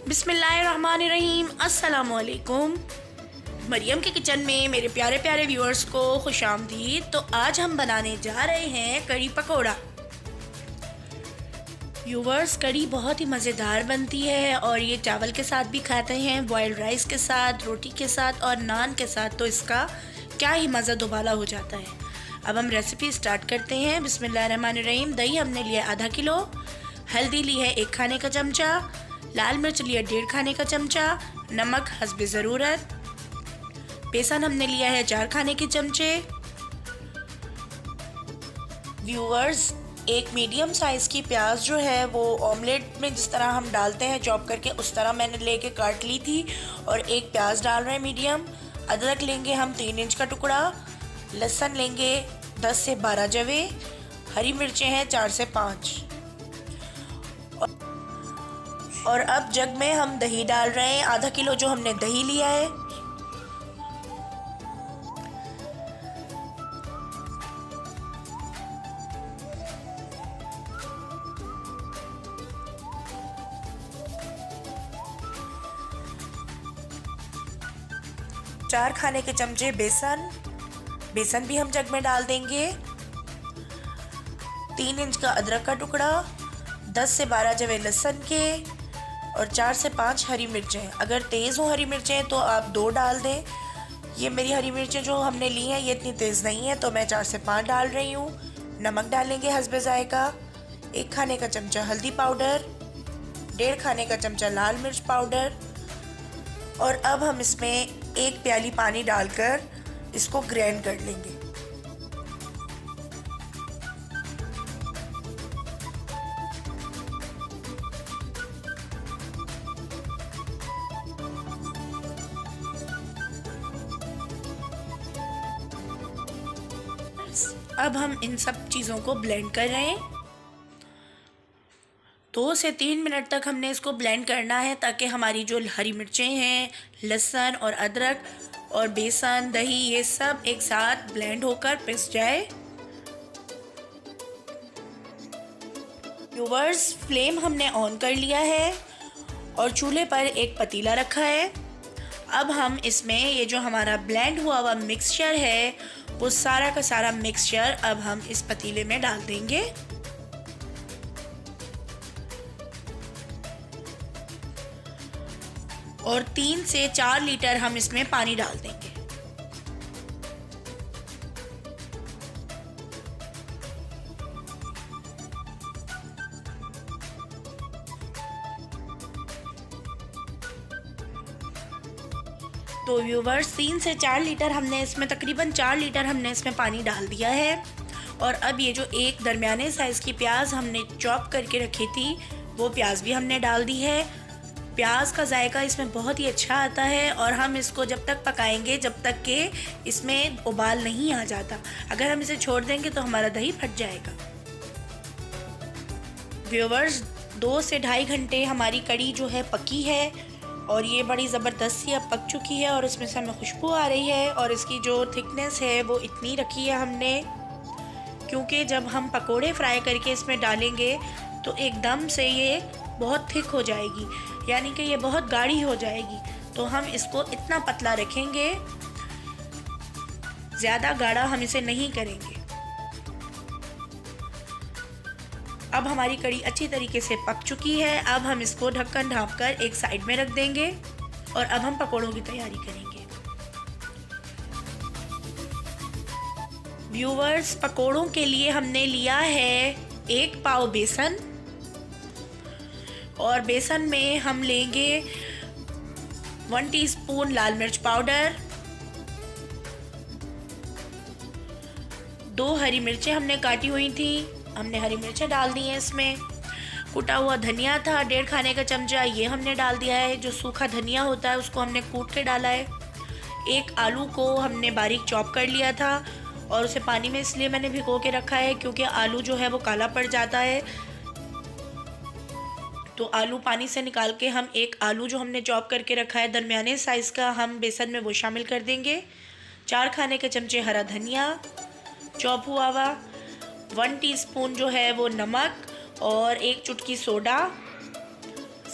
बिस्मिल्लाहिर्रहमानिर्रहीम। अस्सलामुअलैकुम। मरियम के किचन में मेरे प्यारे प्यारे व्यूअर्स को खुशामदीद। तो आज हम बनाने जा रहे हैं कड़ी पकोड़ा। व्यूअर्स, कड़ी बहुत ही मज़ेदार बनती है और ये चावल के साथ भी खाते हैं, बॉइल्ड राइस के साथ, रोटी के साथ और नान के साथ। तो इसका क्या ही मज़ा दुबाला हो जाता है। अब हम रेसिपी स्टार्ट करते हैं। बिस्मिल्लाहिर्रहमानिर्रहीम। दही हमने लिया आधा किलो, हल्दी ली है 1 खाने का चमचा, लाल मिर्च लिया 1.5 खाने का चमचा, नमक हस्बे ज़रूरत, बेसन हमने लिया है 4 खाने के चमचे। व्यूअर्स, एक मीडियम साइज़ की प्याज जो है वो ऑमलेट में जिस तरह हम डालते हैं चॉप करके, उस तरह मैंने लेके काट ली थी और एक प्याज डाल रहे हैं मीडियम। अदरक लेंगे हम 3 इंच का टुकड़ा, लहसुन लेंगे 10 से 12 जवे, हरी मिर्चें हैं 4 से 5। और अब जग में हम दही डाल रहे हैं, आधा किलो जो हमने दही लिया है। चार खाने के चमचे बेसन भी हम जग में डाल देंगे। 3 इंच का अदरक का टुकड़ा, 10 से 12 जवे लहसुन के और 4 से 5 हरी मिर्चें। अगर तेज़ हो हरी मिर्चें तो आप 2 डाल दें। ये मेरी हरी मिर्चें जो हमने ली हैं ये इतनी तेज़ नहीं है तो मैं 4 से 5 डाल रही हूँ। नमक डालेंगे हस्बे ज़ायका, 1 खाने का चमचा हल्दी पाउडर, 1.5 खाने का चमचा लाल मिर्च पाउडर। और अब हम इसमें 1 प्याली पानी डालकर इसको ग्राइंड कर लेंगे। अब हम इन सब चीज़ों को ब्लेंड कर रहे हैं। 2 से 3 मिनट तक हमने इसको ब्लेंड करना है ताकि हमारी जो हरी मिर्चें हैं, लहसुन और अदरक और बेसन, दही, ये सब एक साथ ब्लेंड होकर पिस जाए। व्यूअर्स, फ्लेम हमने ऑन कर लिया है और चूल्हे पर एक पतीला रखा है। अब हम इसमें ये जो हमारा ब्लेंड हुआ हुआ मिक्सचर है वो सारा का सारा मिक्सचर अब हम इस पतीले में डाल देंगे। और 3 से 4 लीटर हम इसमें पानी डाल देंगे। तो व्यूवर्स, 3 से 4 लीटर हमने इसमें, तकरीबन 4 लीटर हमने इसमें पानी डाल दिया है। और अब ये जो एक दरमियाने साइज़ की प्याज हमने चॉप करके रखी थी वो प्याज भी हमने डाल दी है। प्याज का जायका इसमें बहुत ही अच्छा आता है और हम इसको जब तक पकाएंगे जब तक कि इसमें उबाल नहीं आ जाता। अगर हम इसे छोड़ देंगे तो हमारा दही फट जाएगा। व्यूअर्स, 2 से 2.5 घंटे हमारी कड़ी जो है पकी है और ये बड़ी ज़बरदस्त सी अब पक चुकी है और इसमें से हमें खुशबू आ रही है। और इसकी जो थिकनेस है वो इतनी रखी है हमने क्योंकि जब हम पकोड़े फ्राई करके इसमें डालेंगे तो एकदम से ये बहुत थिक हो जाएगी, यानी कि ये बहुत गाढ़ी हो जाएगी। तो हम इसको इतना पतला रखेंगे, ज़्यादा गाढ़ा हम इसे नहीं करेंगे। अब हमारी कड़ी अच्छी तरीके से पक चुकी है। अब हम इसको ढक्कन ढाँपकर एक साइड में रख देंगे और अब हम पकोड़ों की तैयारी करेंगे। व्यूअर्स, पकोड़ों के लिए हमने लिया है 1 पाव बेसन और बेसन में हम लेंगे 1 टीस्पून लाल मिर्च पाउडर, 2 हरी मिर्चें हमने काटी हुई थी, हमने हरी मिर्चें डाल दी हैं इसमें। कूटा हुआ धनिया था 1.5 खाने का चमचा, ये हमने डाल दिया है। जो सूखा धनिया होता है उसको हमने कूट के डाला है। 1 आलू को हमने बारीक चॉप कर लिया था और उसे पानी में इसलिए मैंने भिगो के रखा है क्योंकि आलू जो है वो काला पड़ जाता है। तो आलू पानी से निकाल के हम 1 आलू जो हमने चॉप करके रखा है दरमियाने साइज़ का, हम बेसन में वो शामिल कर देंगे। 4 खाने के चमचे हरा धनिया चॉप हुआ हुआ, 1 टीस्पून जो है वो नमक और 1 चुटकी सोडा,